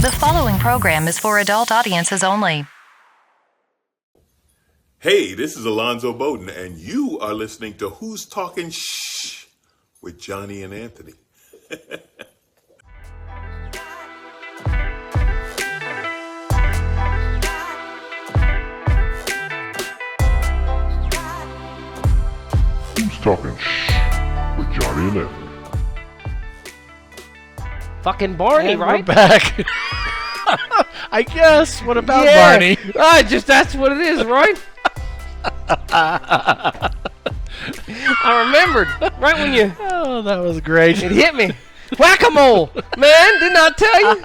The following program is for adult audiences only. Hey, this is Alonzo Bowden, and you are listening to Who's Talking Shh with Johnny and Anthony. Who's Talking Shh with Johnny and Anthony. Fucking Barney, And right? We're back. I guess. What about Yeah. Barney? That's what it is, right? I remembered right when you Oh, that was great. it hit me. Whack-a-mole, man! Didn't I tell you?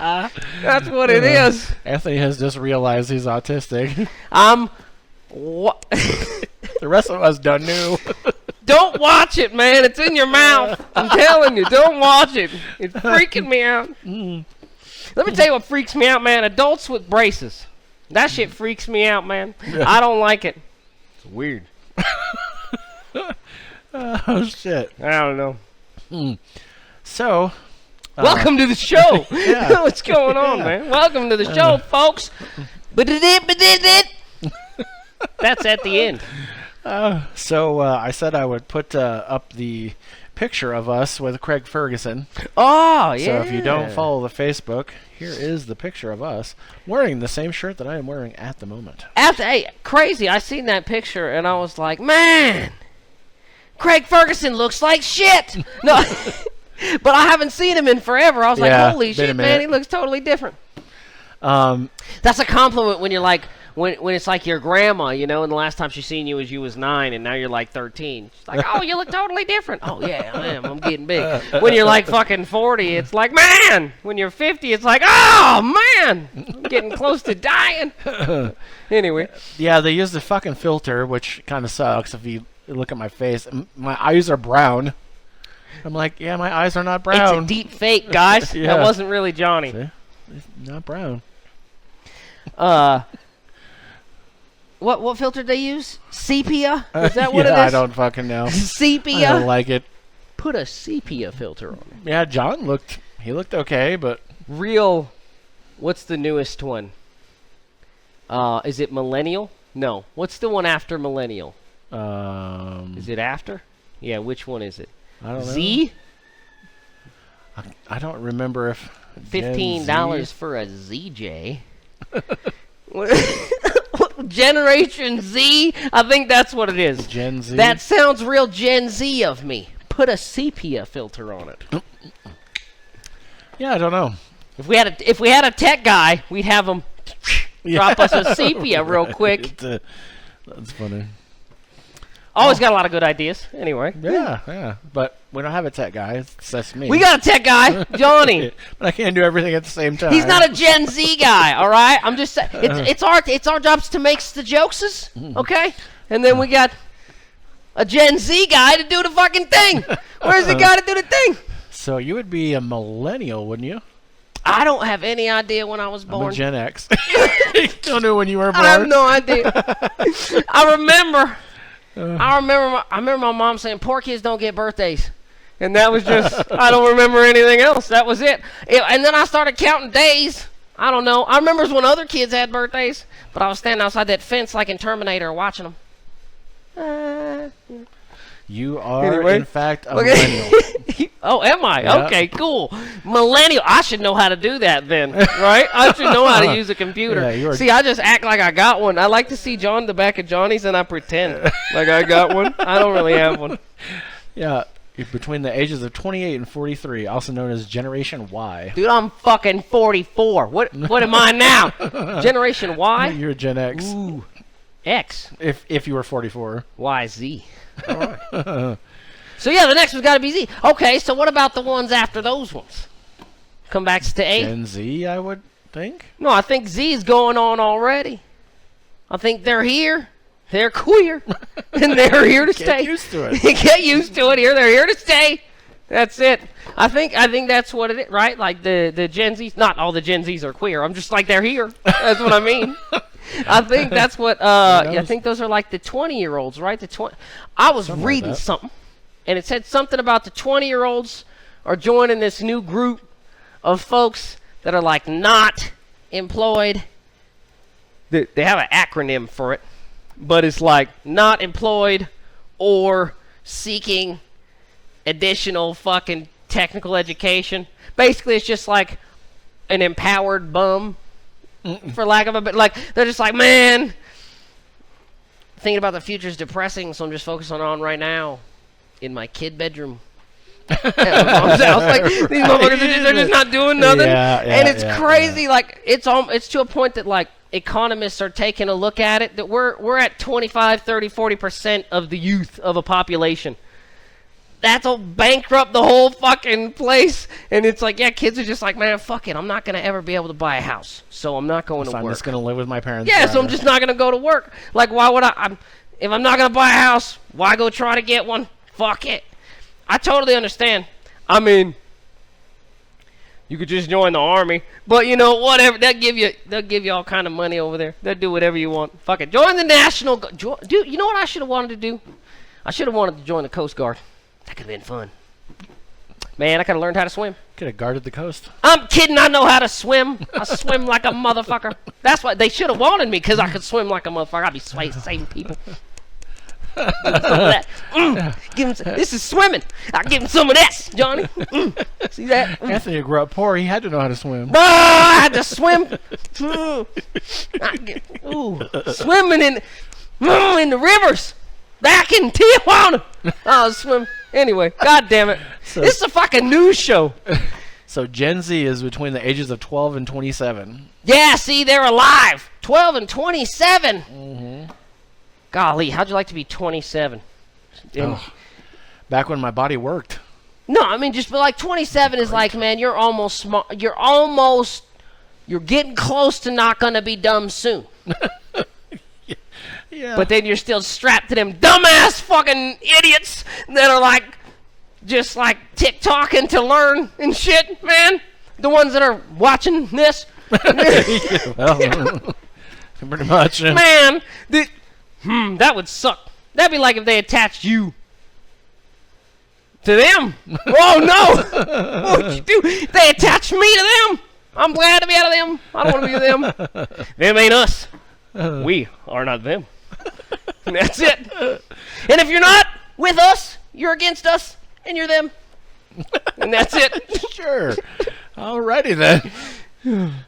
That's what it is. Anthony has just realized he's autistic. What? The rest of us don't know. Don't watch it, man. It's in your mouth. I'm telling you, don't watch it. It's freaking me out. Let me tell you what freaks me out, man. Adults with braces. That shit freaks me out, man. I don't like it. It's weird. Oh, shit. I don't know. So, Welcome to the show. Yeah. What's going on, man? Welcome to the show, folks. That's at the end. I said I would put up the picture of us with Craig Ferguson. Oh, yeah. So if you don't follow the Facebook, here is the picture of us wearing the same shirt that I am wearing at the moment. Hey, crazy. I seen that picture and I was like, man, Craig Ferguson looks like shit. No, but I haven't seen him in forever. I was Yeah, like, holy been a shit, minute. man, he looks totally different. That's a compliment when you're like, when it's like your grandma, you know, and the last time she seen you was 9 and now you're like 13. She's like, oh, you look totally different. Oh, yeah, I am. I'm getting big. When you're like fucking 40, it's like, man. When you're 50, it's like, oh, man. I'm getting close to dying. Anyway. Yeah, they used the fucking filter, which kind of sucks if you look at my face. My eyes are brown. I'm like, yeah, my eyes are not brown. It's a deep fake, guys. Yeah. That wasn't really Johnny. See? It's not brown. What filter did they use? Sepia? Is that what Yeah, it I is? don't fucking know. I Sepia? don't like it. Put a sepia filter on it. Yeah, John looked okay, but Real, what's the newest one? Is it millennial? No. What's the one after millennial? Is it after? Yeah, which one is it? I don't know. Z? I don't remember if $15 for a ZJ. Generation Z? I think that's what it is. Gen Z. That sounds real Gen Z of me. Put a sepia filter on it. Yeah, I don't know. If we had a tech guy, we'd have him drop us a sepia real quick. That's funny. Always got a lot of good ideas. Anyway. Yeah. But we don't have a tech guy. It's just me. We got a tech guy, Johnny. But I can't do everything at the same time. He's not a Gen Z guy, all right? I'm just saying, it's our jobs to make the jokes, okay? And then we got a Gen Z guy to do the fucking thing. Where's the guy to do the thing? So you would be a millennial, wouldn't you? I don't have any idea when I was I'm born. a Gen X. Don't know when you were born. I have no idea. I remember my mom saying poor kids don't get birthdays. And that was just, I don't remember anything else. That was it. And then I started counting days. I don't know. I remember when other kids had birthdays, but I was standing outside that fence like in Terminator watching them. You are, Anyway. in fact, a millennial. Oh, am I? Yeah. Okay, cool. Millennial. I should know how to do that then, right? I should know how to use a computer. Yeah, you are- See, I just act like I got one. I like to see John the back of Johnny's and I pretend like I got one. I don't really have one. Yeah, you're between the ages of 28 and 43, also known as Generation Y. Dude, I'm fucking 44. What am I now? Generation Y? You're a Gen X. Ooh. X. If you were 44. Y, Z. All right. So, yeah, the next one's got to be Z. Okay, so what about the ones after those ones? Come back to A? Gen Z, I would think. No, I think Z is going on already. I think they're here. They're queer. And they're here to stay. Get used to it. Get used to it. They're here to stay. That's it. I think that's what it is, right? Like the Gen Zs. Not all the Gen Zs are queer. I'm just like, they're here. That's what I mean. I think that's what, I think those are like the 20-year-olds, right? I was Something like reading that. something, and it said something about the 20-year-olds are joining this new group of folks that are like not employed. They have an acronym for it, but it's like not employed or seeking additional fucking technical education. Basically, it's just like an empowered bum, for lack of a bit. Like, they're just like, man, thinking about the future is depressing, so I'm just focusing on right now in my kid bedroom. At my mom's house. Like, these motherfuckers they're just not doing nothing. And it's crazy. Like, it's to a point that, like, economists are taking a look at it, that we're at 25, 30, 40% of the youth of a population. That'll bankrupt the whole fucking place. And it's like, yeah, kids are just like, man, fuck it. I'm not going to ever be able to buy a house, so I'm not going to work. I'm just going to live with my parents. Yeah, so I'm just not going to go to work. Like, why would if I'm not going to buy a house, why go try to get one? Fuck it. I totally understand. I mean, you could just join the army, but you know, whatever. They'll give you all kind of money over there. They'll do whatever you want. Fuck it. Join the National Guard. Dude, you know what I should have wanted to do? I should have wanted to join the Coast Guard. That could have been fun. Man, I could have learned how to swim. Could have guarded the coast. I'm kidding. I know how to swim. I swim like a motherfucker. That's why they should have wanted me, because I could swim like a motherfucker. I'd be saving people. Give him some of that. Give him this is swimming. I'll give him some of this, Johnny. See that? Anthony grew up poor. He had to know how to swim. I had to swim. Swimming in the rivers. Back in Tijuana. I'll swim. Anyway, god damn it. This is a fucking news show. So Gen Z is between the ages of 12 and 27. Yeah, see, they're alive. 12 and 27. Mm-hmm. Golly, how'd you like to be 27? Back when my body worked. No, I mean, just like 27 is like, man, you're almost smart. You're getting close to not gonna be dumb soon. Yeah. But then you're still strapped to them dumbass fucking idiots that are like, just like TikToking to learn and shit, man. The ones that are watching this. Well, pretty much. Man, that would suck. That'd be like if they attached you to them. Oh no! What would you do? If they attached me to them. I'm glad to be out of them. I don't want to be with them. Them ain't us. We are not them. And that's it. And if you're not with us, you're against us, and you're them. And that's it. Sure. Alrighty then.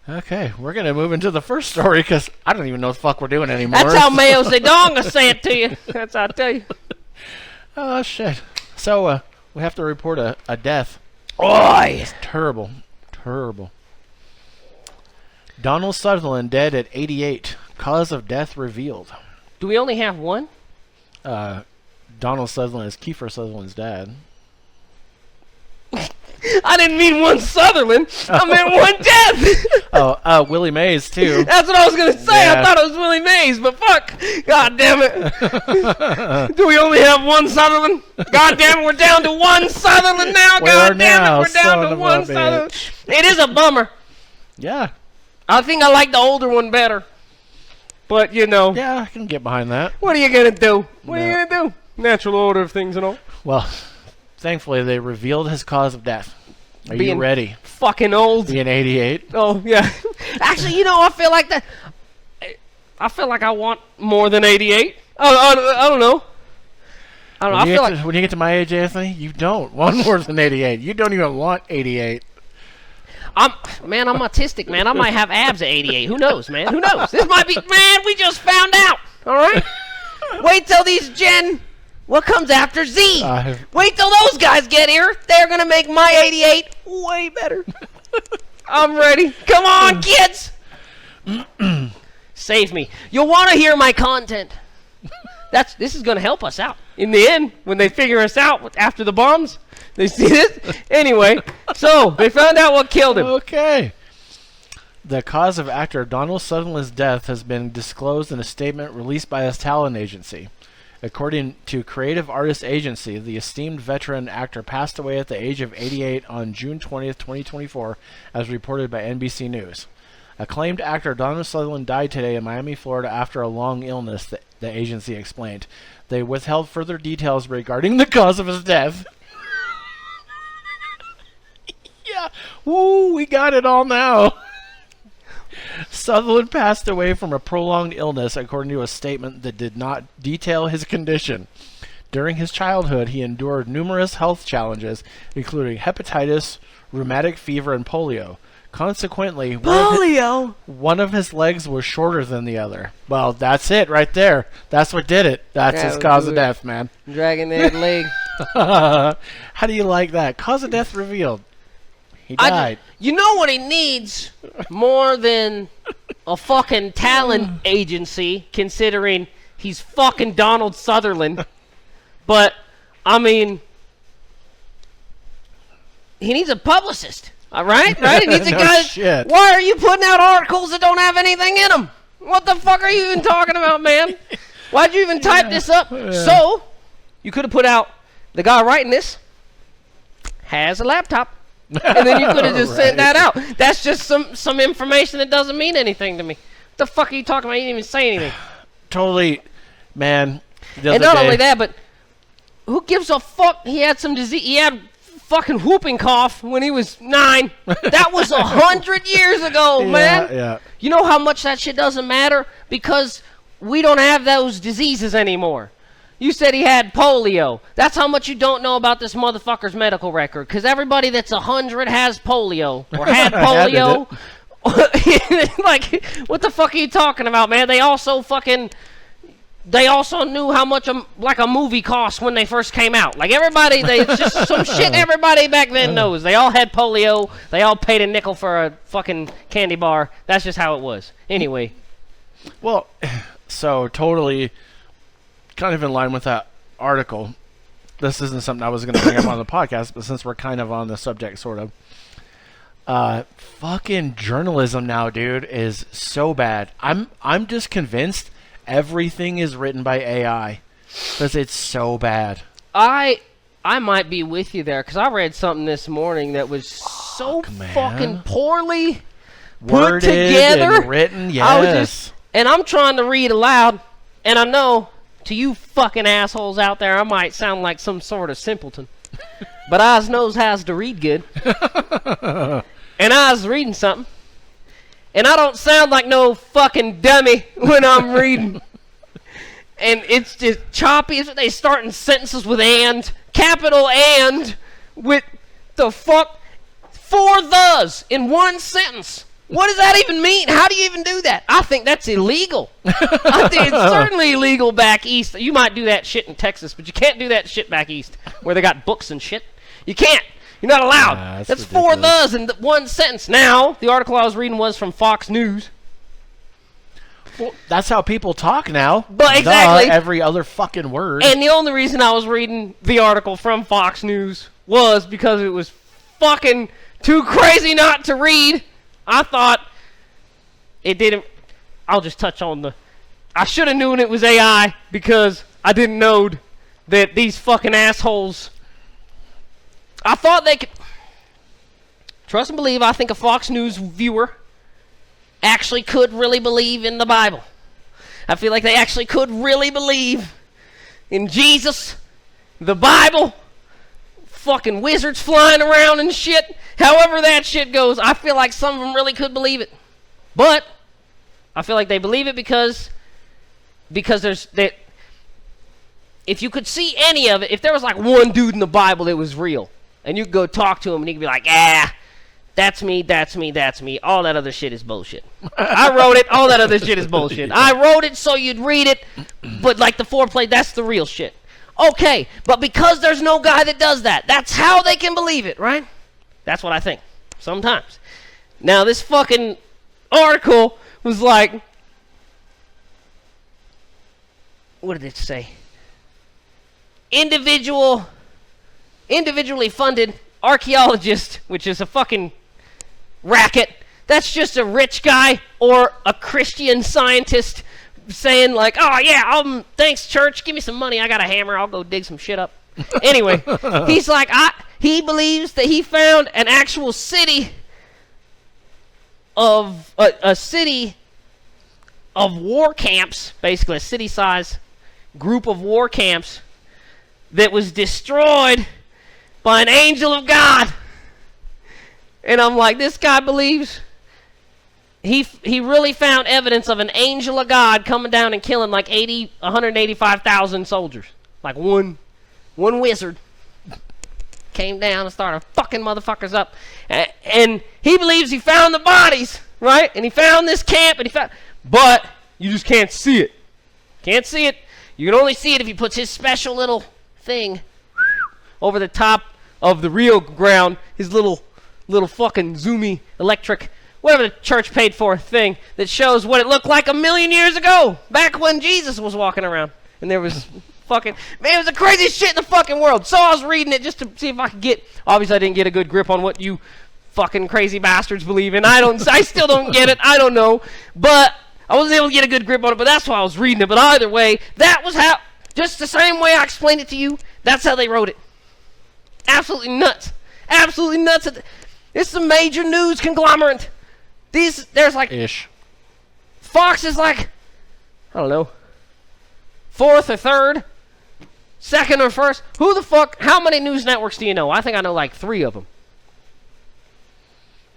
Okay, we're going to move into the first story, because I don't even know what the fuck we're doing anymore. That's how Mayo Zedong say it to you. That's how I tell you. Oh, shit. So, we have to report a death. Oi! It's terrible. Terrible. Donald Sutherland dead at 88. Cause of death revealed. Do we only have one? Donald Sutherland is Kiefer Sutherland's dad. I didn't mean one Sutherland. I meant one death. Willie Mays, too. That's what I was going to say. Yeah. I thought it was Willie Mays, but fuck. God damn it. Do we only have one Sutherland? God damn it, we're down to one Sutherland now. God damn it, we're down to one Sutherland. It is a bummer. Yeah. I think I like the older one better. But, you know. Yeah, I can get behind that. What are you going to do? What are you going to do? Natural order of things and all. Well, thankfully, they revealed his cause of death. Are you ready? Fucking old. Being 88. Oh, yeah. Actually, you know, I feel like that. I feel like I want more than 88. I don't know. I feel like when you get to my age, Anthony, you don't want more than 88. You don't even want 88. I'm autistic, man. I might have abs at 88. Who knows, man? Who knows? This might be, man, we just found out. All right? Wait till what comes after Z? Wait till those guys get here. They're going to make my 88 way better. I'm ready. Come on, kids. Save me. You'll want to hear my content. This is going to help us out. In the end, when they figure us out after the bombs, they see this? Anyway, so they found out what killed him. Okay. The cause of actor Donald Sutherland's death has been disclosed in a statement released by his talent agency. According to Creative Artists Agency, the esteemed veteran actor passed away at the age of 88 on June 20th, 2024, as reported by NBC News. Acclaimed actor Donald Sutherland died today in Miami, Florida after a long illness, the agency explained. They withheld further details regarding the cause of his death. Yeah. Woo, we got it all now. Sutherland passed away from a prolonged illness, according to a statement that did not detail his condition. During his childhood, he endured numerous health challenges, including hepatitis, rheumatic fever, and polio. Consequently, one of his legs was shorter than the other. Well, that's it right there. That's what did it. That's his cause of death, man. Dragging that leg. How do you like that? Cause of death revealed. He died. You know what he needs more than a fucking talent agency, considering he's fucking Donald Sutherland. But, I mean, he needs a publicist. All right? He needs a guy. Shit. Why are you putting out articles that don't have anything in them? What the fuck are you even talking about, man? Why'd you even type this up? Yeah. So, you could have put out, the guy writing this has a laptop. And then you could have just sent that out. That's just some information that doesn't mean anything to me. What the fuck are you talking about? You didn't even say anything. Totally, man. And not only that, but who gives a fuck? He had some disease. He had fucking whooping cough when he was 9. That was 100 years ago, man. Yeah. You know how much that shit doesn't matter? Because we don't have those diseases anymore. You said he had polio. That's how much you don't know about this motherfucker's medical record. Because everybody that's 100 has polio or had polio. Like, what the fuck are you talking about, man? They also knew how much a movie cost when they first came out. Like, everybody, it's just some shit everybody back then knows. They all had polio. They all paid a nickel for a fucking candy bar. That's just how it was. Anyway. Well, so totally kind of in line with that article. This isn't something I was going to bring up on the podcast, but since we're kind of on the subject, sort of. Fucking journalism now, dude, is so bad. I'm just convinced everything is written by AI because it's so bad. I might be with you there because I read something this morning that was so fucking poorly put together and written. Yes, and I'm trying to read aloud, and I know to you fucking assholes out there, I might sound like some sort of simpleton, but I knows how to read good, and I was reading something. And I don't sound like no fucking dummy when I'm reading. And it's just choppy. They starting sentences with and. Capital and. With the fuck. 4 thes in one sentence. What does that even mean? How do you even do that? I think that's illegal. I think it's certainly illegal back east. You might do that shit in Texas, but you can't do that shit back east where they got books and shit. You can't. You're not allowed. That's 4 thes in one sentence. Now, the article I was reading was from Fox News. Well, that's how people talk now. But exactly. Every other fucking word. And the only reason I was reading the article from Fox News was because it was fucking too crazy not to read. I thought it didn't. I'll just touch on the. I should have known it was AI because I didn't know that these fucking assholes. I thought they could. Trust and believe, I think a Fox News viewer actually could really believe in the Bible. I feel like they actually could really believe in Jesus, the Bible, fucking wizards flying around and shit. However that shit goes, I feel like some of them really could believe it. But I feel like they believe it because there's that. If you could see any of it, if there was like one dude in the Bible that was real, and you could go talk to him, and he could be like, that's me, that's me, that's me. All that other shit is bullshit. I wrote it. All that other shit is bullshit. I wrote it so you'd read it, but like the foreplay, that's the real shit. Okay, but because there's no guy that does that, that's how they can believe it, right? That's what I think, sometimes. Now, this fucking article was like, what did it say? Individually funded archaeologist, which is a fucking racket. That's just a rich guy or a Christian scientist saying like, oh yeah, thanks church, give me some money, I got a hammer, I'll go dig some shit up. Anyway, he's like, he believes that he found an actual city of a city of war camps, basically a city-size group of war camps that was destroyed by an angel of God. And I'm like, this guy believes he really found evidence of an angel of God coming down and killing like 185,000 soldiers. Like one wizard came down and started fucking motherfuckers up. And he believes he found the bodies, right? And he found this camp, but you just can't see it. Can't see it. You can only see it if he puts his special little thing over the top of the real ground, his little fucking zoomy electric, whatever the church paid for thing that shows what it looked like 1,000,000 years ago, back when Jesus was walking around. And there was fucking, man, it was the craziest shit in the fucking world. So I was reading it just to see if I could get, obviously I didn't get a good grip on what you fucking crazy bastards believe in. I still don't get it. I don't know. But I wasn't able to get a good grip on it, but that's why I was reading it. But either way, that was how, just the same way I explained it to you, that's how they wrote it. Absolutely nuts. Absolutely nuts. It's a major news conglomerate. There's like... Ish. Fox is like, I don't know, 4th or 3rd, 2nd or 1st. Who the fuck, how many news networks do you know? I think I know like 3 of them.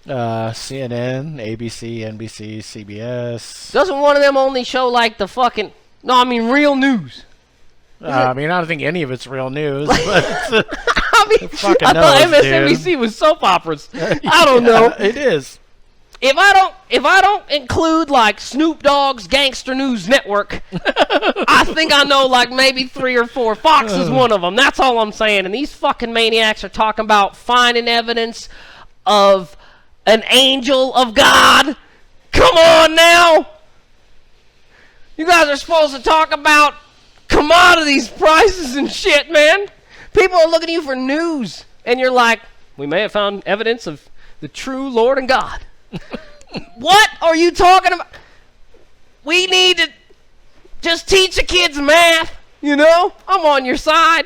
CNN, ABC, NBC, CBS. Doesn't one of them only show like the fucking, no, I mean real news? I mean, I don't think any of it's real news, but I mean, fucking I thought knows, MSNBC was soap operas. I don't know. It is. If I don't include like Snoop Dogg's Gangster News Network, I think I know like maybe 3 or 4. Fox is one of them. That's all I'm saying. And these fucking maniacs are talking about finding evidence of an angel of God. Come on now. You guys are supposed to talk about commodities prices and shit, man. People are looking at you for news. And you're like, we may have found evidence of the true Lord and God. What are you talking about? We need to just teach the kids math, you know? I'm on your side.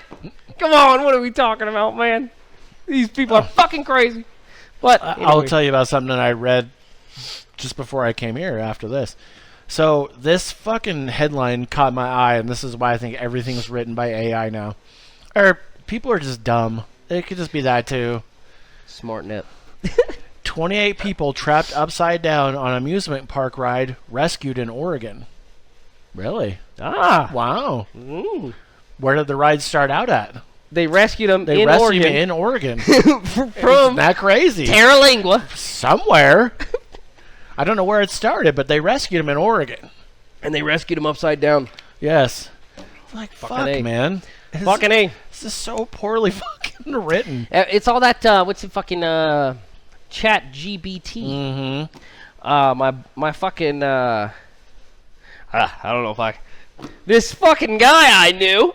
Come on, what are we talking about, man? These people are fucking crazy. But anyway. I'll tell you about something that I read just before I came here after this. So this fucking headline caught my eye, and this is why I think everything's written by AI now. Or people are just dumb. It could just be that too. Smart net. 28 people trapped upside down on amusement park ride rescued in Oregon. Really? Ah. Wow. Mm. Where did the ride start out at? They rescued him They in rescued Oregon. him in Oregon. From Isn't that crazy? Terralingua. Somewhere. I don't know where it started, but they rescued him in Oregon. And they rescued him upside down. Yes. Like, Fucking fuck, A. man. Fucking A. This is so poorly fucking written. It's all that, what's the fucking, chat GBT. Mm-hmm. My fucking, I don't know if I... This fucking guy I knew,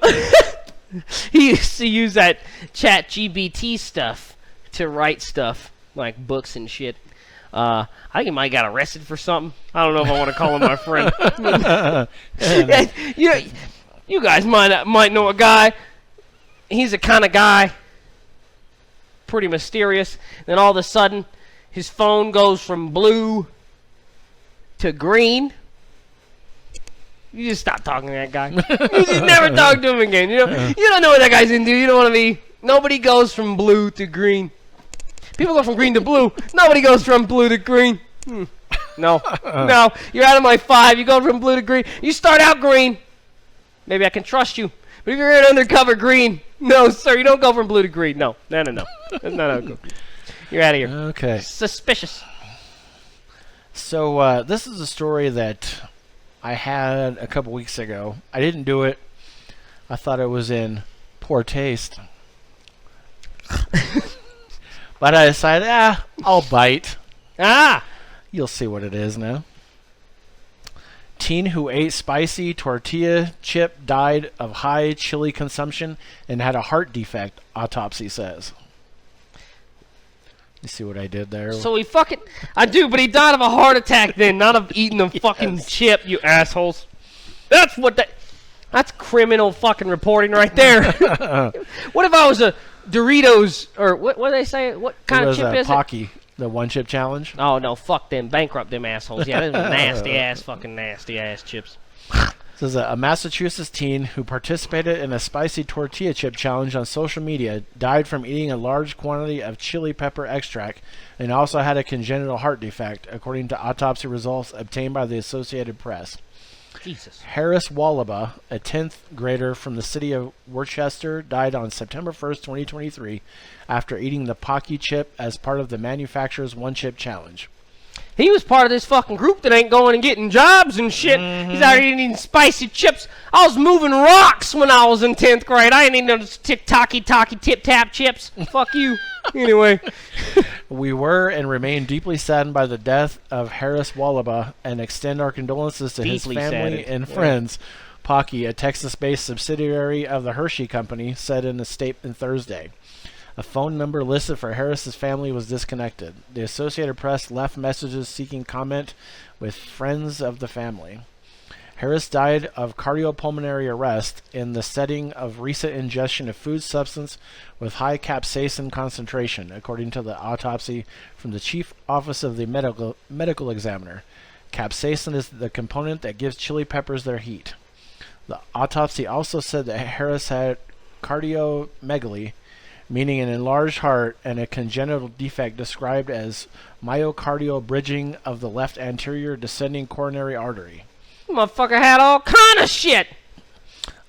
he used to use that chat GBT stuff to write stuff, like books and shit. I think he might have got arrested for something. I don't know if I want to call him my friend. You guys might know a guy. He's the kind of guy, pretty mysterious. Then all of a sudden, his phone goes from blue to green. You just stop talking to that guy. You just never talk to him again. You don't know what that guy's into. You don't want to be. Nobody goes from blue to green. People go from green to blue. Nobody goes from blue to green. No. No. You're out of my 5. You go from blue to green. You start out green. Maybe I can trust you. But if you're an undercover green, no, sir, you don't go from blue to green. No. That's not how it goes. You're out of here. Okay. Suspicious. So this is a story that I had a couple weeks ago. I didn't do it. I thought it was in poor taste. But I decided, I'll bite. You'll see what it is now. Teen who ate spicy tortilla chip died of high chili consumption and had a heart defect, autopsy says. You see what I did there? So he fucking... I do, but he died of a heart attack then, not of eating a fucking chip, you assholes. That's what that... That's criminal fucking reporting right there. What if I was a Doritos, or what do they say? What kind of chip is Pocky, the one chip challenge. Oh, no, fuck them. Bankrupt them assholes. Yeah, those are nasty ass chips. Says a Massachusetts teen who participated in a spicy tortilla chip challenge on social media died from eating a large quantity of chili pepper extract and also had a congenital heart defect, according to autopsy results obtained by the Associated Press. Jesus. Harris Wallaba, a 10th grader from the city of Worcester, died on September 1st, 2023, after eating the Pocky chip as part of the manufacturer's one-chip challenge. He was part of this fucking group that ain't going and getting jobs and shit. He's out here eating spicy chips. I was moving rocks when I was in 10th grade. I ain't eating those tick-tocky, tip-tap chips. Fuck you. Anyway. We were and remain deeply saddened by the death of Harris Wallaba and extend our condolences to his family and friends. Pocky, a Texas-based subsidiary of the Hershey Company, said in a statement Thursday. A phone number listed for Harris's family was disconnected. The Associated Press left messages seeking comment with friends of the family. Harris died of cardiopulmonary arrest in the setting of recent ingestion of food substance with high capsaicin concentration, according to the autopsy from the Chief Office of the Medical Examiner. Capsaicin is the component that gives chili peppers their heat. The autopsy also said that Harris had cardiomegaly, meaning an enlarged heart, and a congenital defect described as myocardial bridging of the left anterior descending coronary artery. Motherfucker had all kind of shit.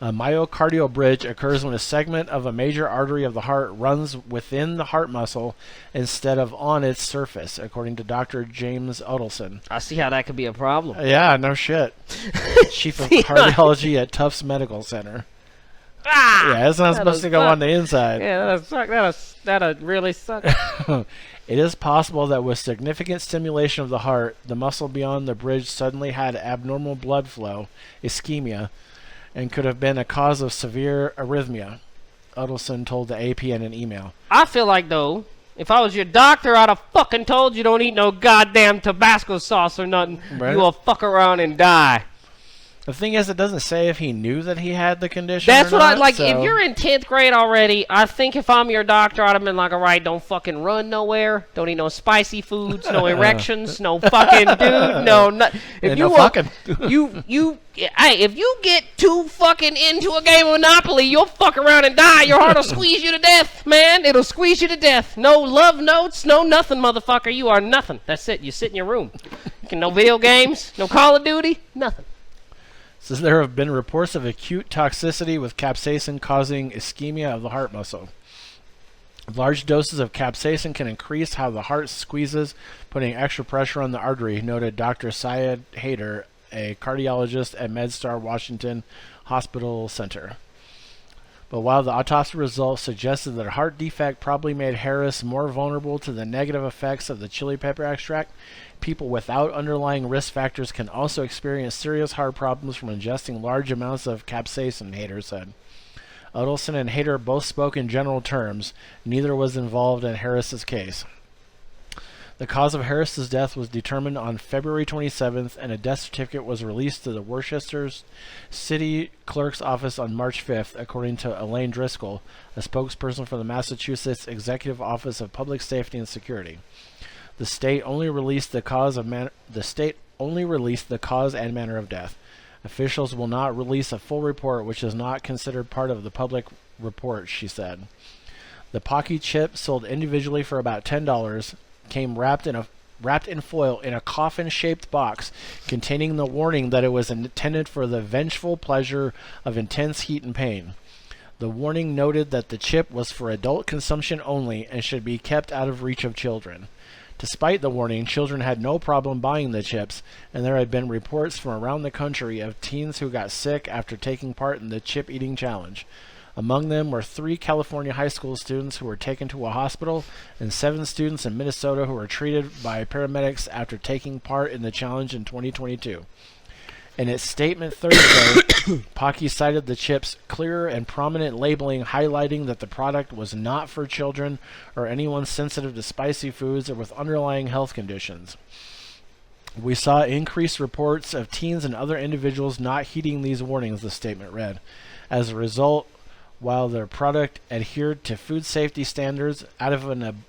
A myocardial bridge occurs when a segment of a major artery of the heart runs within the heart muscle instead of on its surface, according to Dr. James Udelson. I see how that could be a problem. Yeah, no shit. Chief of Cardiology at Tufts Medical Center. Yeah, it's not supposed to go on the inside. Yeah, that'll suck. That'll really suck. It is possible that with significant stimulation of the heart, the muscle beyond the bridge suddenly had abnormal blood flow, ischemia, and could have been a cause of severe arrhythmia, Udelson told the AP in an email. I feel like, though, if I was your doctor, I'd have fucking told you don't eat no goddamn Tabasco sauce or nothing. Right. You will fuck around and die. The thing is, it doesn't say if he knew that he had the condition. That's or what not, I like. so. If you're in 10th grade already, I think if I'm your doctor, I'd have been like, all right, don't fucking run nowhere. Don't eat no spicy foods, no erections, no fucking dude, no. If you no fucking. Hey, if you get too fucking into a game of Monopoly, you'll fuck around and die. Your heart will squeeze you to death, man. It'll squeeze you to death. No love notes, no nothing, motherfucker. You are nothing. That's it. You sit in your room. No video games, no Call of Duty, nothing. Says there have been reports of acute toxicity with capsaicin causing ischemia of the heart muscle. Large doses of capsaicin can increase how the heart squeezes, putting extra pressure on the artery, noted Dr. Syed Haider, a cardiologist at MedStar Washington Hospital Center. But while the autopsy results suggested that a heart defect probably made Harris more vulnerable to the negative effects of the chili pepper extract, people without underlying risk factors can also experience serious heart problems from ingesting large amounts of capsaicin, Haider said. Udelson and Haider both spoke in general terms. Neither was involved in Harris's case. The cause of Harris's death was determined on February 27th, and a death certificate was released to the Worcester City Clerk's office on March 5th, according to Elaine Driscoll, a spokesperson for the Massachusetts Executive Office of Public Safety and Security. The state only released the cause and manner of death. Officials will not release a full report, which is not considered part of the public report, she said. The Pocky chip, sold individually for about $10, came wrapped in foil in a coffin-shaped box containing the warning that it was intended for the vengeful pleasure of intense heat and pain. The warning noted that the chip was for adult consumption only and should be kept out of reach of children. Despite the warning, children had no problem buying the chips, and there had been reports from around the country of teens who got sick after taking part in the chip-eating challenge. Among them were 3 California high school students who were taken to a hospital and 7 students in Minnesota who were treated by paramedics after taking part in the challenge in 2022. In its statement Thursday, Pocky cited the chip's clear and prominent labeling, highlighting that the product was not for children or anyone sensitive to spicy foods or with underlying health conditions. We saw increased reports of teens and other individuals not heeding these warnings, the statement read. As a result, while their product adhered to food safety standards, out of an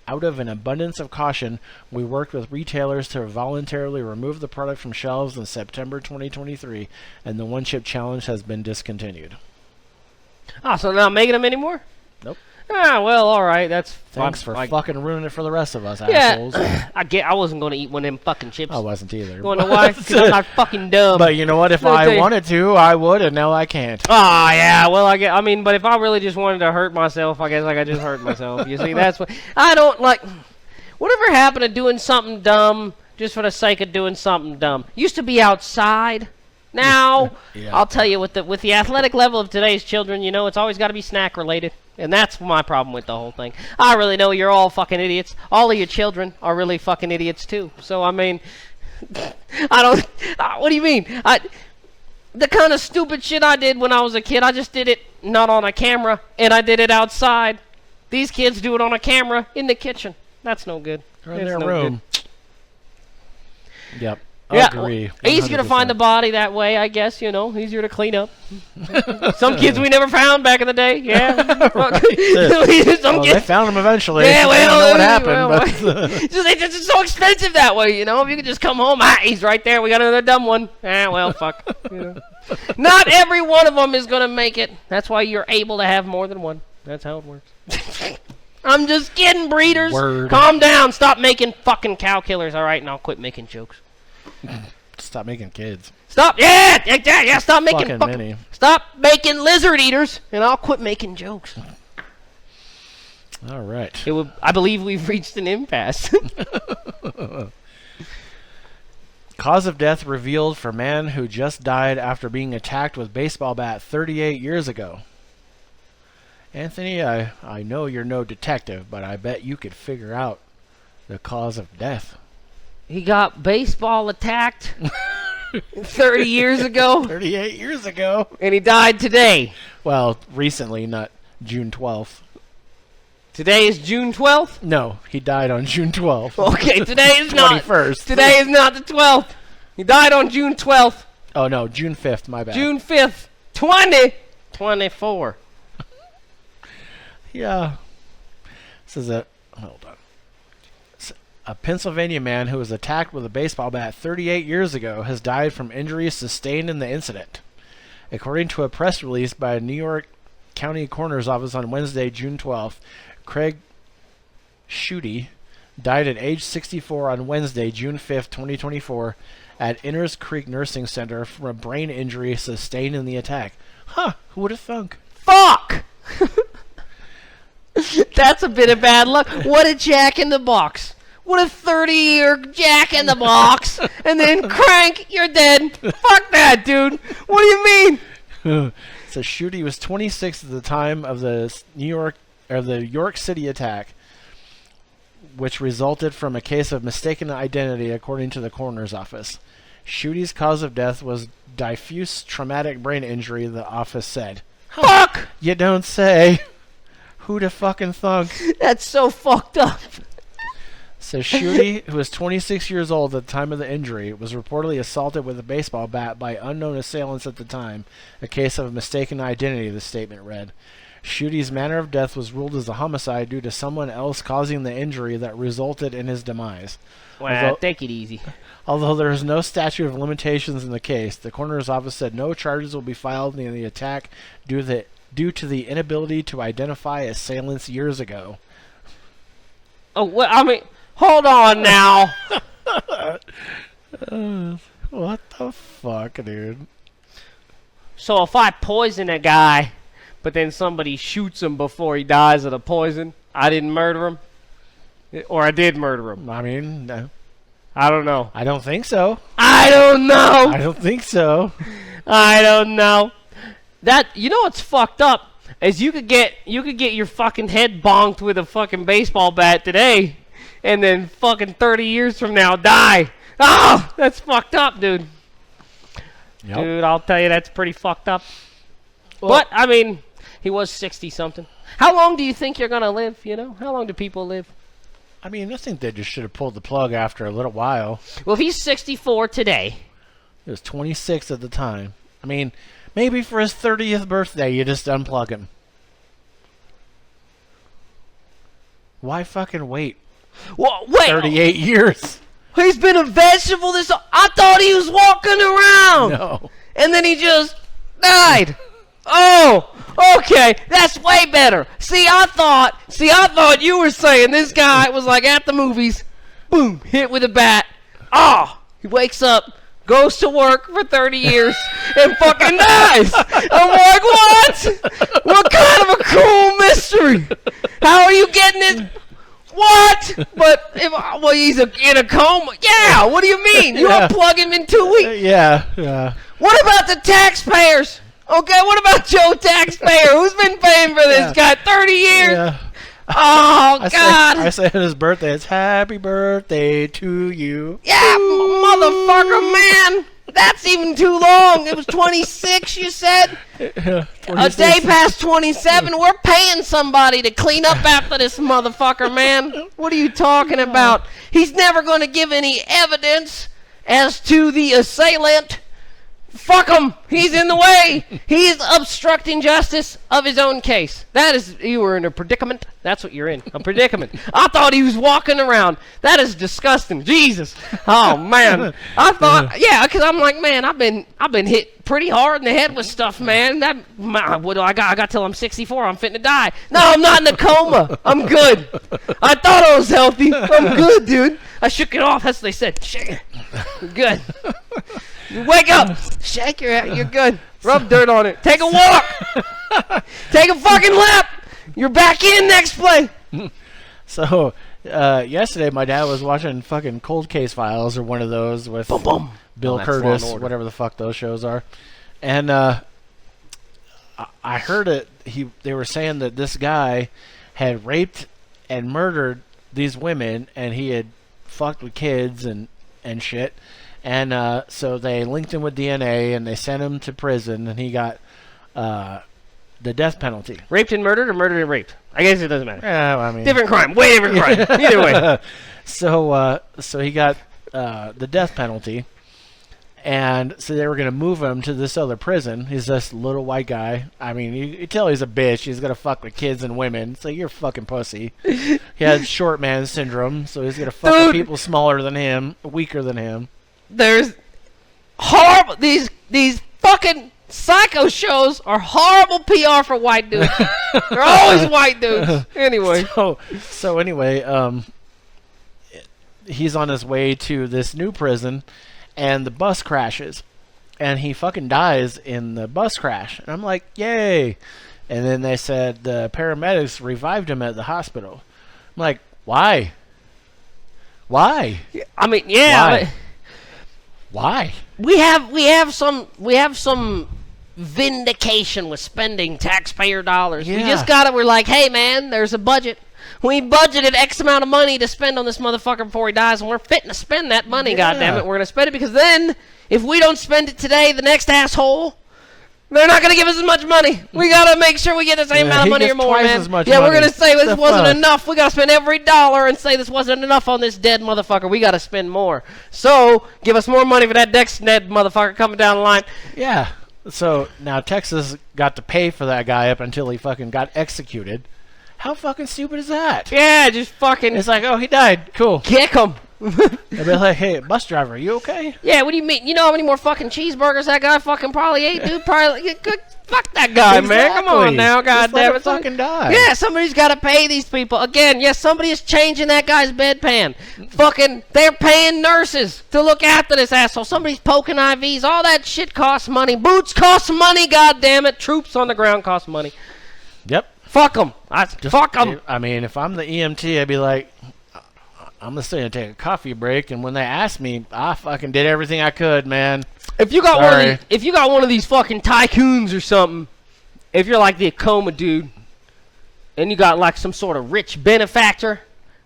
out of an abundance of caution, we worked with retailers to voluntarily remove the product from shelves in September 2023, and the one-chip challenge has been discontinued. Oh, so they're not making them anymore? Nope. Ah, well, all right. That's Thanks for fucking ruining it for the rest of us, yeah, assholes. I wasn't going to eat one of them fucking chips. I wasn't either. You want to know why? Because I'm not fucking dumb. But you know what? If Let me tell I you. wanted to, I would, and now I can't. Oh, yeah, well, I mean, but if I really just wanted to hurt myself, I guess I could just hurt myself. You see, that's what... I don't, like... Whatever happened to doing something dumb just for the sake of doing something dumb? Used to be outside. Now, Yeah. I'll tell you, with the athletic level of today's children, you know, it's always got to be snack-related. And that's my problem with the whole thing. I really know you're all fucking idiots. All of your children are really fucking idiots, too. So, I mean... I don't... what do you mean? The kind of stupid shit I did when I was a kid, I just did it not on a camera, and I did it outside. These kids do it on a camera in the kitchen. That's no good. They're in It's their no room. Yep. Yeah, Agree. easier to find the 100%. body that way, I guess, you know. Easier to clean up. Some kids we never found back in the day, yeah. Some Well, they kids... found them eventually. Yeah, I well, don't know what well, happened, but it's so expensive that way, you know. If you could just come home, he's right there. We got another dumb one. Well, fuck. You know. Not every one of them is gonna make it. That's why you're able to have more than one. That's how it works. I'm just kidding, breeders. Word. Calm down. Stop making fucking cow killers, all right? And I'll quit making jokes. stop making kids. Stop. Yeah. Stop making Fucking many. Stop making lizard eaters, and I'll quit making jokes. All right. I believe we've reached an impasse. Cause of death revealed for man who just died after being attacked with baseball bat 38 years ago. Anthony, I know you're no detective, but I bet you could figure out the cause of death. He got baseball attacked 30 years ago, 38 years ago. and he died today. Well, recently, not June 12th. Today is June 12th? No, he died on June 12th. Okay, today is not. 21st. Today is not the 12th. He died on June 12th. Oh, no, June 5th, my bad. June 5th, 2024. Yeah. This is hold on. A Pennsylvania man who was attacked with a baseball bat 38 years ago has died from injuries sustained in the incident. According to a press release by a New York County Coroner's Office on Wednesday, June 12th, Craig Schutte died at age 64 on Wednesday, June 5th, 2024, at Inners Creek Nursing Center from a brain injury sustained in the attack. Huh, who would have thunk? Fuck! That's a bit of bad luck. What a jack in the box. What a 30-year jack in the box. And then crank, you're dead. Fuck that, dude. What do you mean? So Schutte was 26 at the time of the York City attack, which resulted from a case of mistaken identity, according to the coroner's office. Schutte's cause of death was diffuse traumatic brain injury, the office said. Fuck! You don't say. Who'd have fucking thunk? That's so fucked up. So Schutte, who was 26 years old at the time of the injury, was reportedly assaulted with a baseball bat by unknown assailants at the time, a case of mistaken identity, the statement read. Schutte's manner of death was ruled as a homicide due to someone else causing the injury that resulted in his demise. Well, take it easy. Although there is no statute of limitations in the case, the coroner's office said no charges will be filed in the attack due to the inability to identify assailants years ago. Oh, well, I mean, hold on now. What the fuck, dude? So if I poison a guy, but then somebody shoots him before he dies of the poison, I didn't murder him? Or I did murder him? I mean, no. I don't know. I don't think so. I don't know. I don't think so. I don't know. That, you know what's fucked up is you could get your fucking head bonked with a fucking baseball bat today, and then fucking 30 years from now die. Oh, that's fucked up, dude. Yep. Dude, I'll tell you, that's pretty fucked up. Well, But I mean, he was 60 something. How long do you think you're gonna live? You know, how long do people live? I mean, I think they just should have pulled the plug after a little while. Well, if he's 64 today, He was 26 at the time. I mean, maybe for his 30th birthday, you just unplug him. Why fucking wait Well, wait. 38 years? He's been a vegetable this. I thought he was walking around. No. And then he just died. Oh, okay, that's way better. See, I thought you were saying this guy was like at the movies, boom, hit with a bat. Oh, he wakes up, goes to work for 30 years, and fucking dies. I'm like, what? What kind of a cool mystery? How are you getting this? What? But he's in a coma. Yeah. What do you mean? You unplug him in 2 weeks? Yeah. What about the taxpayers? Okay, what about Joe Taxpayer? Who's been paying for this guy 30 years? Yeah. Oh, God. I say on his birthday, it's happy birthday to you. Yeah, motherfucker, man. That's even too long. It was 26, you said? A day past 27. We're paying somebody to clean up after this motherfucker, man. What are you talking about? He's never going to give any evidence as to the assailant. Fuck him. He's in the way. He's obstructing justice of his own case. You were in a predicament. That's what you're in. A predicament. I thought he was walking around. That is disgusting. Jesus. Oh, man. I thought, because I'm like, man, I've been hit pretty hard in the head with stuff, man. What do I got? I got till I'm 64. I'm fitting to die. No, I'm not in a coma. I'm good. I thought I was healthy. I'm good, dude. I shook it off. That's what they said. Shake it. Good. Wake up! Shake your head. You're good. Rub dirt on it. Take a walk. Take a fucking lap. You're back in next play. So, yesterday my dad was watching fucking Cold Case Files or one of those with Bill Curtis, whatever the fuck those shows are. And I heard it. They were saying that this guy had raped and murdered these women, and he had fucked with kids and shit. And so they linked him with DNA, and they sent him to prison, and he got the death penalty. Raped and murdered, or murdered and raped? I guess it doesn't matter. Yeah, I mean, different crime, way different crime. Either way. So he got the death penalty, and so they were gonna move him to this other prison. He's this little white guy. I mean, you tell he's a bitch. He's gonna fuck with kids and women. So you're a fucking pussy. He had short man syndrome, so he's gonna fuck with people smaller than him, weaker than him. There's horrible. These fucking psycho shows are horrible PR for white dudes. They're always white dudes. Anyway. So anyway, he's on his way to this new prison, and the bus crashes, and he fucking dies in the bus crash. And I'm like, yay! And then they said the paramedics revived him at the hospital. I'm like, why? I mean, yeah. Why? We have some vindication with spending taxpayer dollars. Yeah. We just we're like, hey man, there's a budget. We budgeted X amount of money to spend on this motherfucker before he dies, and we're fitting to spend that money, goddammit. We're gonna spend it because then if we don't spend it today, the next asshole, they're not gonna give us as much money. We gotta make sure we get the same amount of money or more, man. We're gonna say this wasn't enough. We gotta spend every dollar and say this wasn't enough on this dead motherfucker. We gotta spend more. So give us more money for that next dead motherfucker coming down the line. Yeah. So now Texas got to pay for that guy up until he fucking got executed. How fucking stupid is that? Yeah, just fucking. It's like, oh, he died. Cool. Kick him. They'd be like, hey, bus driver, are you okay? Yeah, what do you mean? You know how many more fucking cheeseburgers that guy fucking probably ate, dude? Probably. Fuck that guy, man. Come on now, goddamn it. Fucking die. Yeah, somebody's got to pay these people. Again, yes, somebody is changing that guy's bedpan. Fucking, they're paying nurses to look after this asshole. Somebody's poking IVs. All that shit costs money. Boots cost money, goddamn it. Troops on the ground cost money. Yep. Fuck them. Fuck them. I mean, if I'm the EMT, I'd be like, I'm just going to take a coffee break, and when they ask me, I fucking did everything I could, man. If you got one of these fucking tycoons or something, if you're like the coma dude, and you got like some sort of rich benefactor,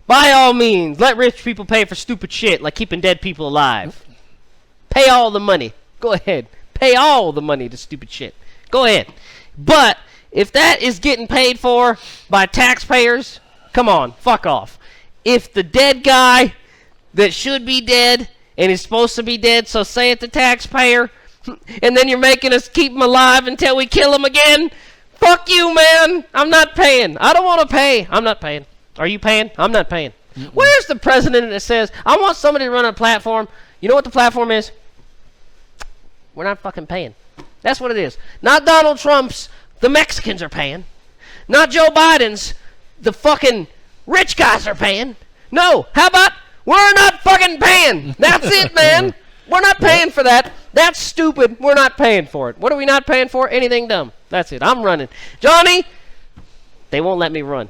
by all means, let rich people pay for stupid shit like keeping dead people alive. Pay all the money. Go ahead. Pay all the money to stupid shit. Go ahead. But if that is getting paid for by taxpayers, come on, fuck off. If the dead guy that should be dead and is supposed to be dead, so say it the taxpayer, and then you're making us keep him alive until we kill him again, fuck you, man. I'm not paying. I don't want to pay. I'm not paying. Are you paying? I'm not paying. Where's the president that says, I want somebody to run a platform? You know what the platform is? We're not fucking paying. That's what it is. Not Donald Trump's, the Mexicans are paying. Not Joe Biden's, the fucking rich guys are paying. No, how about, we're not fucking paying. That's it, man. We're not paying for that. That's stupid. We're not paying for it. What are we not paying for? Anything dumb. That's it. I'm running. Johnny, they won't let me run.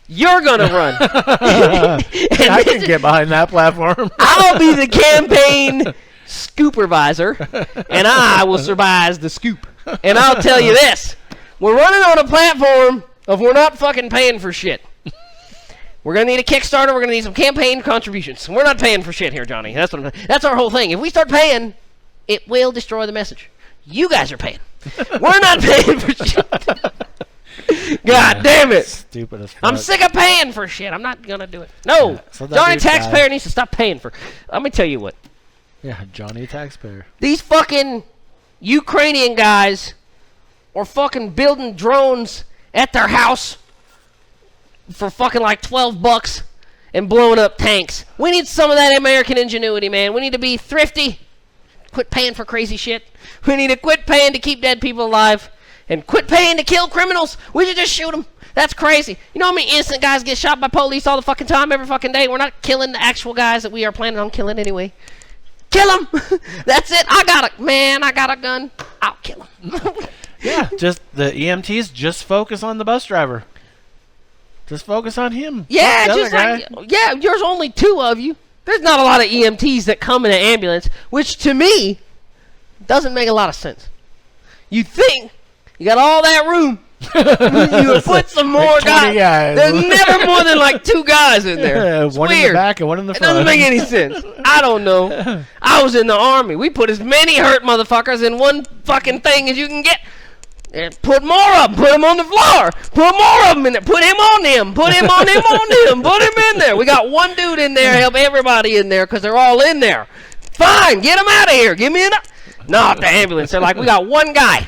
You're going to run. I can get behind that platform. I'll be the campaign scoopervisor, and I will survive the scoop. And I'll tell you this. We're running on a platform of we're not fucking paying for shit. We're going to need a Kickstarter. We're going to need some campaign contributions. We're not paying for shit here, Johnny. That's our whole thing. If we start paying, it will destroy the message. You guys are paying. We're not paying for shit. God damn it. Stupid as fuck. I'm sick of paying for shit. I'm not going to do it. No. Yeah, so that Johnny dude Taxpayer died. needs to stop paying for. Let me tell you what. Yeah, Johnny Taxpayer. These fucking Ukrainian guys are fucking building drones at their house for fucking like $12 and blowing up tanks. We need some of that American ingenuity, man. We need to be thrifty. Quit paying for crazy shit. We need to quit paying to keep dead people alive and quit paying to kill criminals. We should just shoot them. That's crazy. You know how many innocent guys get shot by police all the fucking time, every fucking day? We're not killing the actual guys that we are planning on killing anyway. Kill them. That's it. I got a gun. I'll kill him. Yeah, just the EMTs just focus on the bus driver. Just focus on him. Yeah, Fuck the just other like, guy. yeah, there's only 2 of you. There's not a lot of EMTs that come in an ambulance, which to me doesn't make a lot of sense. You think you got all that room. You put some more Like 20 guys. There's never more than like 2 guys in there. Yeah, It's one weird. in the back and one in the It front. doesn't make any sense. I don't know. I was in the Army. We put as many hurt motherfuckers in one fucking thing as you can get. And put more of them. Put them on the floor. Put more of them in there. Put him on them. Put him on him on him. Put him in there. We got one dude in there. Help everybody in there because they're all in there. Fine. Get them out of here. Give me not the ambulance. They're like, we got one guy.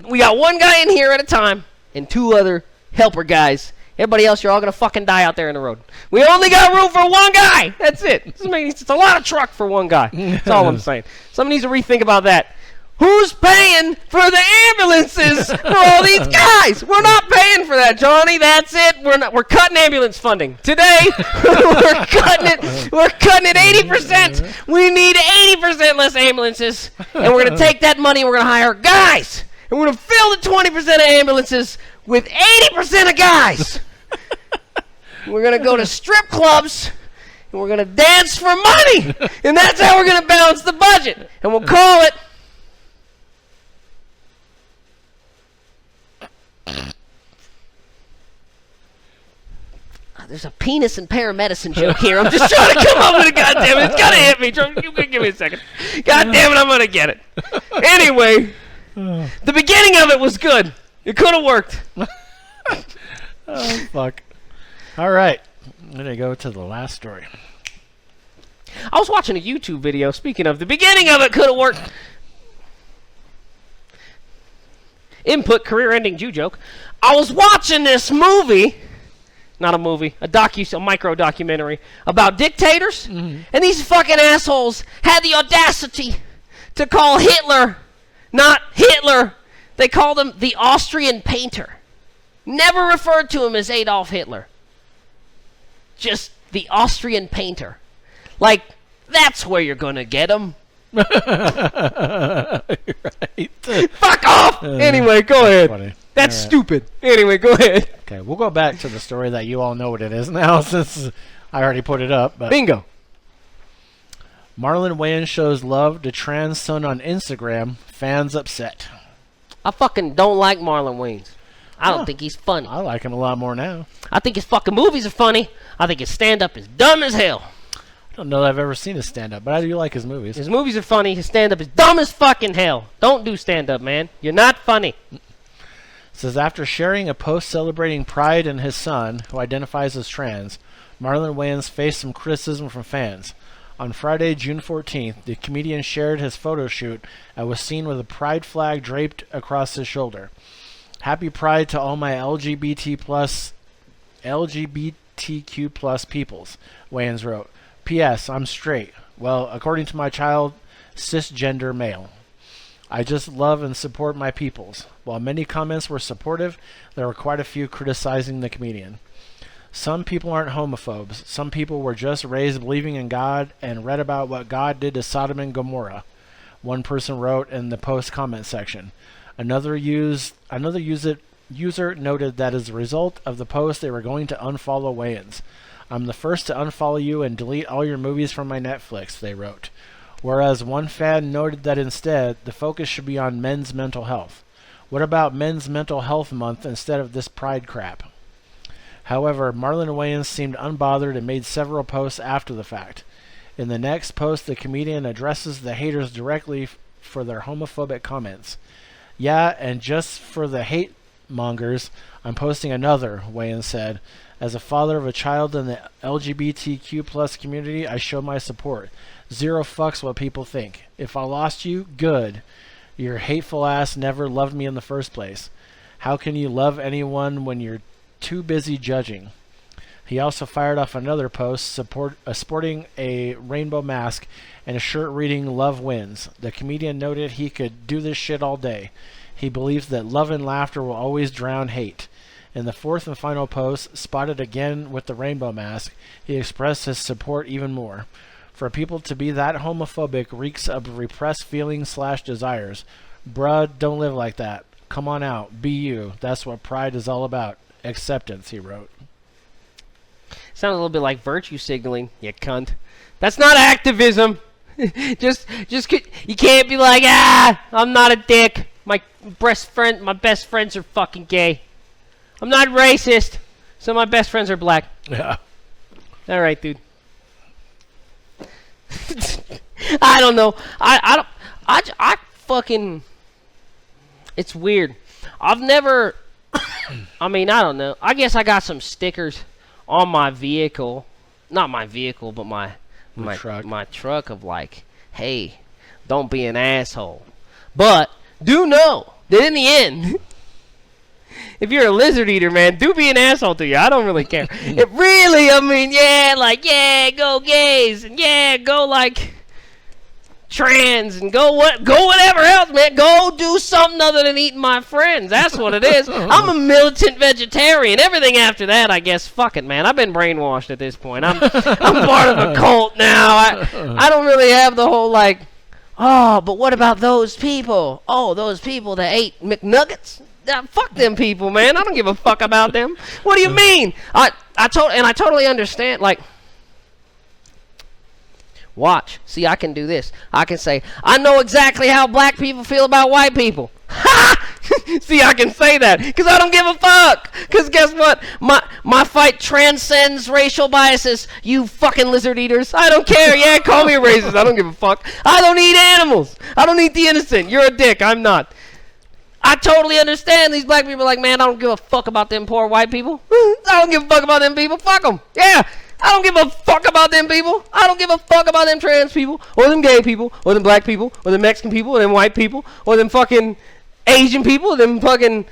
We got one guy in here at a time and 2 other helper guys. Everybody else, you're all going to fucking die out there in the road. We only got room for one guy. That's it. It's a lot of truck for one guy. That's all I'm saying. Somebody needs to rethink about that. Who's paying for the ambulances for all these guys? We're not paying for that, Johnny. That's it. We're cutting ambulance funding. Today, we're cutting it 80%. We need 80% less ambulances. And we're going to take that money and we're going to hire guys. And we're going to fill the 20% of ambulances with 80% of guys. We're going to go to strip clubs and we're going to dance for money. And that's how we're going to balance the budget. And we'll call it there's a penis and paramedicine joke here. I'm just trying to come up with it. God damn it. It's got to hit me. Give me a second. God damn it. I'm going to get it. Anyway, the beginning of it was good. It could have worked. Oh, fuck. All right. I'm going to go to the last story. I was watching a YouTube video. Speaking of, the beginning of it could have worked. Input, career-ending Jew joke. I was watching this movie. Not a movie, a micro-documentary about dictators. Mm-hmm. And these fucking assholes had the audacity to call Hitler not Hitler. They called him the Austrian painter. Never referred to him as Adolf Hitler. Just the Austrian painter. Like, that's where you're going to get him. Right. Fuck off! Anyway, go ahead. Funny. That's All right. stupid. Anyway, go ahead. Okay, we'll go back to the story that you all know what it is now since I already put it up. But Bingo. Marlon Wayans shows love to trans son on Instagram. Fans upset. I fucking don't like Marlon Wayans. I don't Huh. think he's funny. I like him a lot more now. I think his fucking movies are funny. I think his stand-up is dumb as hell. I don't know that I've ever seen his stand-up, but I do like his movies. His movies are funny. His stand-up is dumb as fucking hell. Don't do stand-up, man. You're not funny. Says after sharing a post celebrating Pride in his son, who identifies as trans, Marlon Wayans faced some criticism from fans. On Friday, June 14th, the comedian shared his photo shoot and was seen with a Pride flag draped across his shoulder. Happy Pride to all my LGBT LGBTQ plus peoples, Wayans wrote. P.S. I'm straight. Well, according to my child, cisgender male. I just love and support my peoples. While many comments were supportive, there were quite a few criticizing the comedian. Some people aren't homophobes. Some people were just raised believing in God and read about what God did to Sodom and Gomorrah, one person wrote in the post comment section. Another user noted that as a result of the post, they were going to unfollow Wayans. I'm the first to unfollow you and delete all your movies from my Netflix, they wrote. Whereas one fan noted that instead, the focus should be on men's mental health. What about Men's Mental Health Month instead of this pride crap? However, Marlon Wayans seemed unbothered and made several posts after the fact. In the next post, the comedian addresses the haters directly for their homophobic comments. Yeah, and just for the hate mongers, I'm posting another, Wayans said. As a father of a child in the LGBTQ plus community, I show my support. Zero fucks what people think. If I lost you, good. Your hateful ass never loved me in the first place. How can you love anyone when you're too busy judging? He also fired off another post sporting a rainbow mask and a shirt reading Love Wins. The comedian noted he could do this shit all day. He believes that love and laughter will always drown hate. In the fourth and final post, spotted again with the rainbow mask, he expressed his support even more. For people to be that homophobic reeks of repressed feelings / desires. Bruh, don't live like that. Come on out. Be you. That's what pride is all about. Acceptance, he wrote. Sounds a little bit like virtue signaling, you cunt. That's not activism. just you can't be like, I'm not a dick. My best friends are fucking gay. I'm not racist. So my best friends are black. Yeah. All right, dude. I don't know. I fucking. It's weird. I've never. I mean, I don't know. I guess I got some stickers on my vehicle. Not my vehicle, but my truck of like, hey, don't be an asshole. But do know that in the end, if you're a lizard eater, man, do be an asshole to you. I don't really care. It really, I mean, yeah, go gays, and yeah, go like trans, and go whatever else, man. Go do something other than eating my friends. That's what it is. I'm a militant vegetarian. Everything after that, I guess, fuck it, man. I've been brainwashed at this point. I'm part of a cult now. I don't really have the whole like, oh, but what about those people? Oh, those people that ate McNuggets? Fuck them people, man. I don't give a fuck about them. What do you mean? I totally understand. Like, watch. See, I can do this. I can say, I know exactly how black people feel about white people. Ha! See, I can say that because I don't give a fuck. Because guess what? My fight transcends racial biases. You fucking lizard eaters. I don't care. Yeah, call me a racist. I don't give a fuck. I don't eat animals. I don't eat the innocent. You're a dick. I'm not. I totally understand these black people are like, man, I don't give a fuck about them poor white people. I don't give a fuck about them people. Fuck them. Yeah. I don't give a fuck about them people. I don't give a fuck about them trans people, or them gay people, or them black people, or them Mexican people, or them white people, or them fucking Asian people, them fucking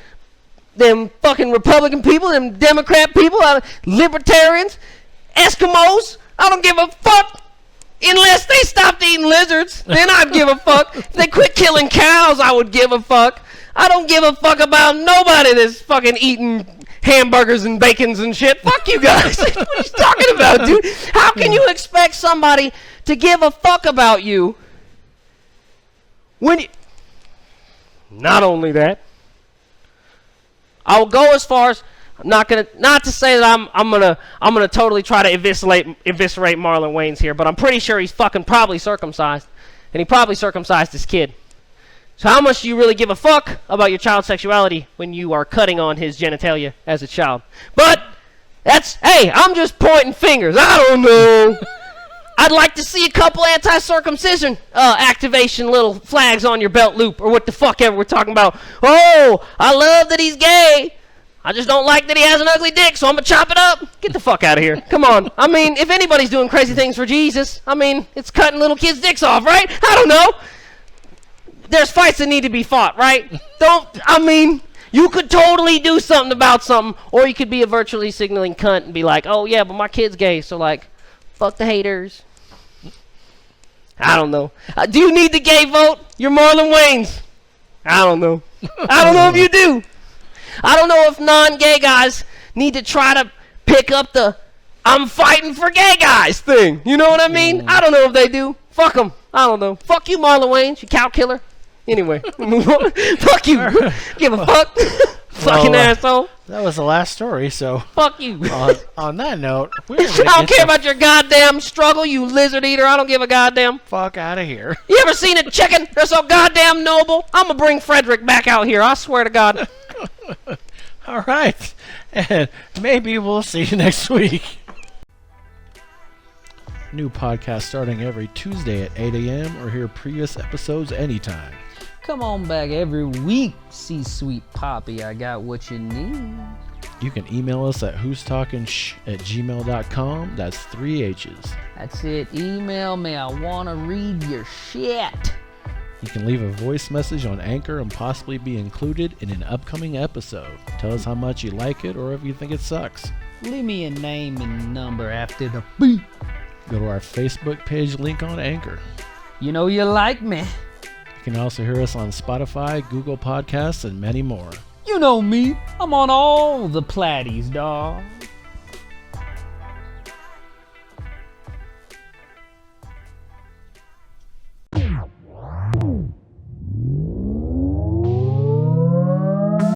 Republican people, them Democrat people, libertarians, Eskimos. I don't give a fuck. Unless they stopped eating lizards, then I'd give a fuck. If they quit killing cows, I would give a fuck. I don't give a fuck about nobody that's fucking eating hamburgers and bacons and shit. Fuck you guys. What are you talking about, dude? How can you expect somebody to give a fuck about you when you... Not only that, I will go as far as not to say that I'm gonna totally try to eviscerate Marlon Wayans here, but I'm pretty sure he's fucking probably circumcised, and he probably circumcised his kid. So how much do you really give a fuck about your child's sexuality when you are cutting on his genitalia as a child? But hey, I'm just pointing fingers. I don't know. I'd like to see a couple anti-circumcision activation little flags on your belt loop, or what the fuck ever we're talking about. Oh, I love that he's gay. I just don't like that he has an ugly dick, so I'm going to chop it up. Get the fuck out of here. Come on. I mean, if anybody's doing crazy things for Jesus, I mean, it's cutting little kids' dicks off, right? I don't know. There's fights that need to be fought, right? You could totally do something about something, or you could be a virtually signaling cunt and be like, oh yeah, but my kid's gay, so like, fuck the haters. I don't know. Do you need the gay vote? You're Marlon Wayans. I don't know. I don't know if you do. I don't know if non-gay guys need to try to pick up the I'm fighting for gay guys thing. You know what I mean? I don't know if they do. Fuck them. I don't know. Fuck you, Marlon Wayans, you cow killer. Anyway, move on. Fuck you. Give a fuck. Fucking asshole. That was the last story, so... Fuck you. On that note, we're I don't care about your goddamn struggle, you lizard eater. I don't give a goddamn. fuck out of here. You ever seen a chicken? They're so goddamn noble. I'm gonna bring Frederick back out here. I swear to God. All right. And maybe we'll see you next week. New podcast starting every Tuesday at 8 a.m. or hear previous episodes anytime. Come on back every week, see Sweet Poppy. I got what you need. You can email us at who'stalkingshh@gmail.com. That's 3 H's. That's it. Email me. I want to read your shit. You can leave a voice message on Anchor and possibly be included in an upcoming episode. Tell us how much you like it or if you think it sucks. Leave me a name and number after the beep. Go to our Facebook page link on Anchor. You know you like me. You can also hear us on Spotify, Google Podcasts, and many more. You know me. I'm on all the platties, dawg.